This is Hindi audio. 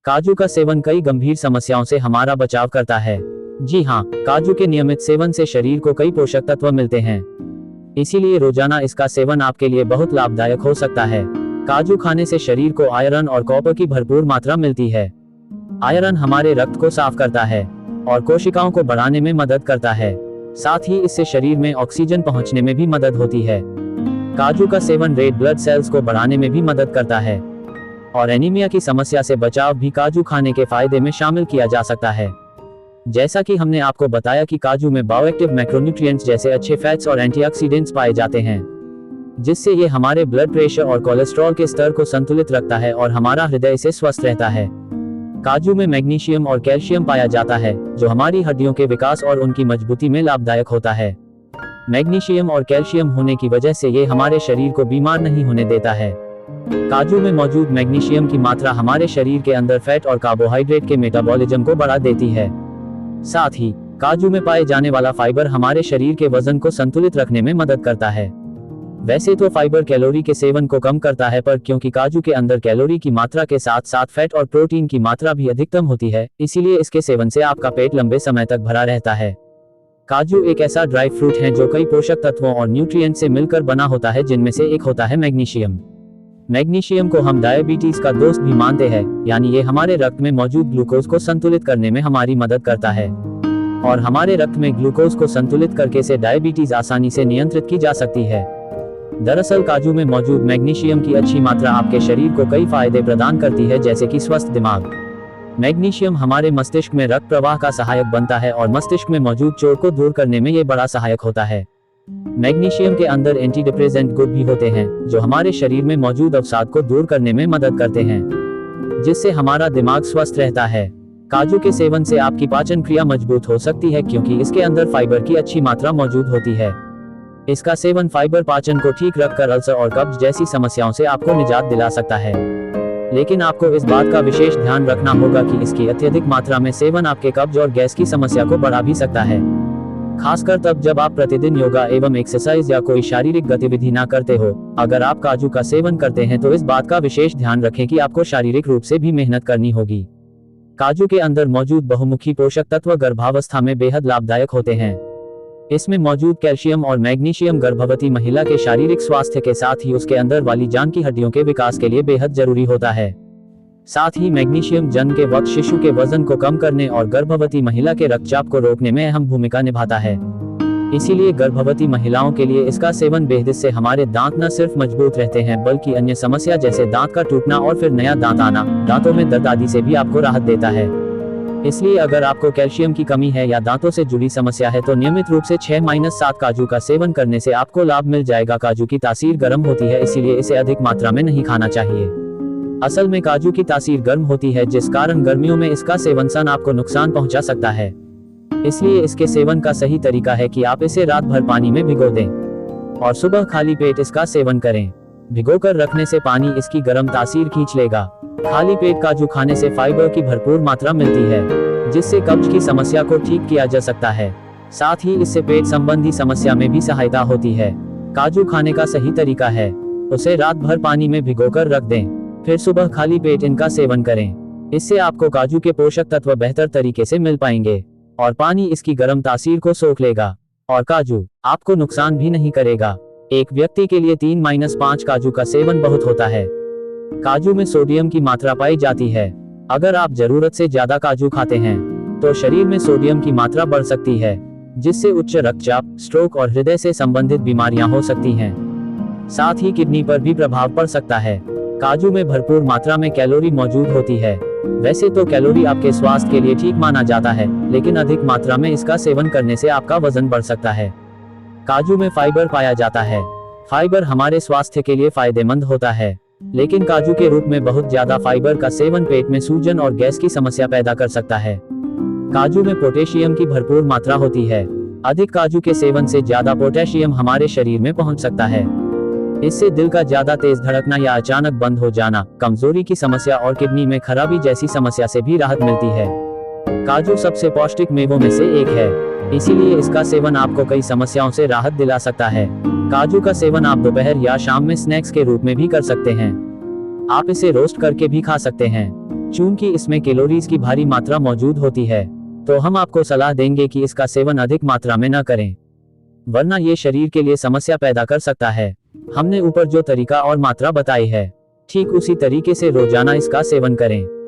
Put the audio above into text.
काजू का सेवन कई गंभीर समस्याओं से हमारा बचाव करता है। जी हाँ, काजू के नियमित सेवन से शरीर को कई पोषक तत्व मिलते हैं, इसीलिए रोजाना इसका सेवन आपके लिए बहुत लाभदायक हो सकता है। काजू खाने से शरीर को आयरन और कॉपर की भरपूर मात्रा मिलती है। आयरन हमारे रक्त को साफ करता है और कोशिकाओं को बढ़ाने में मदद करता है। साथ ही इससे शरीर में ऑक्सीजन पहुंचने में भी मदद होती है। काजू का सेवन रेड ब्लड सेल्स को बढ़ाने में भी मदद करता है और एनीमिया की समस्या से बचाव भी काजू खाने के फायदे में शामिल किया जा सकता है। जैसा कि हमने आपको बताया कि काजू में बायोएक्टिव मैक्रोन्यूट्रिएंट्स जैसे अच्छे फैट्स और एंटीऑक्सीडेंट्स पाए जाते हैं, जिससे ये हमारे ब्लड प्रेशर और कोलेस्ट्रॉल के स्तर को संतुलित रखता है और हमारा हृदय से स्वस्थ रहता है। काजू में मैग्नीशियम और कैल्शियम पाया जाता है, जो हमारी हड्डियों के विकास और उनकी मजबूती में लाभदायक होता है। मैग्नीशियम और कैल्शियम होने की वजह से ये हमारे शरीर को बीमार नहीं होने देता है। काजू में मौजूद मैग्नीशियम की मात्रा हमारे शरीर के अंदर फैट और कार्बोहाइड्रेट के मेटाबॉलिज्म को बढ़ा देती है। साथ ही काजू में पाए जाने वाला फाइबर हमारे शरीर के वजन को संतुलित रखने में मदद करता है। वैसे तो फाइबर कैलोरी के सेवन को कम करता है, पर क्योंकि काजू के अंदर कैलोरी की मात्रा के साथ साथ फैट और प्रोटीन की मात्रा भी अधिकतम होती है, इसीलिए इसके सेवन से आपका पेट लंबे समय तक भरा रहता है। काजू एक ऐसा ड्राई फ्रूट है जो कई पोषक तत्वों और न्यूट्रिएंट से मिलकर बना होता है, जिनमें से एक होता है मैग्नीशियम। मैग्नीशियम को हम डायबिटीज का दोस्त भी मानते हैं, यानी ये हमारे रक्त में मौजूद ग्लूकोज को संतुलित करने में हमारी मदद करता है और हमारे रक्त में ग्लूकोज को संतुलित करके से डायबिटीज आसानी से नियंत्रित की जा सकती है। दरअसल काजू में मौजूद मैग्नीशियम की अच्छी मात्रा आपके शरीर को कई फायदे प्रदान करती है, जैसे कि स्वस्थ दिमाग। मैग्नीशियम हमारे मस्तिष्क में रक्त प्रवाह का सहायक बनता है और मस्तिष्क में मौजूद चोट को दूर करने में ये बड़ा सहायक होता है। मैग्नीशियम के अंदर एंटी डिप्रेसेंट गुण भी होते हैं, जो हमारे शरीर में मौजूद अवसाद को दूर करने में मदद करते हैं, जिससे हमारा दिमाग स्वस्थ रहता है। काजू के सेवन से आपकी पाचन क्रिया मजबूत हो सकती है, क्योंकि इसके अंदर फाइबर की अच्छी मात्रा मौजूद होती है। इसका सेवन फाइबर पाचन को ठीक रखकर अल्सर और कब्ज जैसी समस्याओं से आपको निजात दिला सकता है। लेकिन आपको इस बात का विशेष ध्यान रखना होगा कि इसकी अत्यधिक मात्रा में सेवन आपके कब्ज और गैस की समस्या को बढ़ा भी सकता है, खासकर तब जब आप प्रतिदिन योगा एवं एक्सरसाइज या कोई शारीरिक गतिविधि ना करते हो। अगर आप काजू का सेवन करते हैं तो इस बात का विशेष ध्यान रखें कि आपको शारीरिक रूप से भी मेहनत करनी होगी। काजू के अंदर मौजूद बहुमुखी पोषक तत्व गर्भावस्था में बेहद लाभदायक होते हैं। इसमें मौजूद कैल्शियम और मैग्नीशियम गर्भवती महिला के शारीरिक स्वास्थ्य के साथ ही उसके अंदर वाली जान की हड्डियों के विकास के लिए बेहद जरूरी होता है। साथ ही मैग्नीशियम जन्म के वक्त शिशु के वजन को कम करने और गर्भवती महिला के रक्तचाप को रोकने में अहम भूमिका निभाता है। इसीलिए गर्भवती महिलाओं के लिए इसका सेवन बेहद, इससे हमारे दांत न सिर्फ मजबूत रहते हैं, बल्कि अन्य समस्या जैसे दांत का टूटना और फिर नया दांत आना, दांतों में दर्द आदि से भी आपको राहत देता है। इसलिए अगर आपको कैल्शियम की कमी है या दांतों से जुड़ी समस्या है तो नियमित रूप से 6-7 काजू का सेवन करने से आपको लाभ मिल जाएगा। काजू की तासीर गर्म होती है, इसीलिए इसे अधिक मात्रा में नहीं खाना चाहिए। असल में काजू की तासीर गर्म होती है, जिस कारण गर्मियों में इसका सेवन सन आपको नुकसान पहुंचा सकता है। इसलिए इसके सेवन का सही तरीका है कि आप इसे रात भर पानी में भिगो दें और सुबह खाली पेट इसका सेवन करें। भिगोकर रखने से पानी इसकी गर्म तासीर खींच लेगा। खाली पेट काजू खाने से फाइबर की भरपूर मात्रा मिलती है, जिससे कब्ज की समस्या को ठीक किया जा सकता है। साथ ही इससे पेट संबंधी समस्या में भी सहायता होती है। काजू खाने का सही तरीका है, उसे रात भर पानी में भिगोकर रख दें, फिर सुबह खाली पेट इनका सेवन करें। इससे आपको काजू के पोषक तत्व बेहतर तरीके से मिल पाएंगे और पानी इसकी गर्म तासीर को सोख लेगा और काजू आपको नुकसान भी नहीं करेगा। एक व्यक्ति के लिए 3-5 काजू का सेवन बहुत होता है। काजू में सोडियम की मात्रा पाई जाती है। अगर आप जरूरत से ज्यादा काजू खाते हैं तो शरीर में सोडियम की मात्रा बढ़ सकती है, जिससे उच्च रक्तचाप, स्ट्रोक और हृदय से संबंधित बीमारियां हो सकती हैं। साथ ही किडनी पर भी प्रभाव पड़ सकता है। काजू में भरपूर मात्रा में कैलोरी मौजूद होती है। वैसे तो कैलोरी आपके स्वास्थ्य के लिए ठीक माना जाता है, लेकिन अधिक मात्रा में इसका सेवन करने से आपका वजन बढ़ सकता है। काजू में फाइबर पाया जाता है। फाइबर हमारे स्वास्थ्य के लिए फायदेमंद होता है, लेकिन काजू के रूप में बहुत ज्यादा फाइबर का सेवन पेट में सूजन और गैस की समस्या पैदा कर सकता है। काजू में पोटेशियम की भरपूर मात्रा होती है। अधिक काजू के सेवन से ज्यादा पोटेशियम हमारे शरीर में पहुंच सकता है। इससे दिल का ज्यादा तेज धड़कना या अचानक बंद हो जाना, कमजोरी की समस्या और किडनी में खराबी जैसी समस्या से भी राहत मिलती है। काजू सबसे पौष्टिक मेवों में से एक है, इसीलिए इसका सेवन आपको कई समस्याओं से राहत दिला सकता है। काजू का सेवन आप दोपहर या शाम में स्नैक्स के रूप में भी कर सकते हैं। आप इसे रोस्ट करके भी खा सकते हैं। चूंकि इसमें कैलोरीज की भारी मात्रा मौजूद होती है, तो हम आपको सलाह देंगे कि इसका सेवन अधिक मात्रा में न करें, वरना ये शरीर के लिए समस्या पैदा कर सकता है। हमने ऊपर जो तरीका और मात्रा बताई है, ठीक उसी तरीके से रोजाना इसका सेवन करें।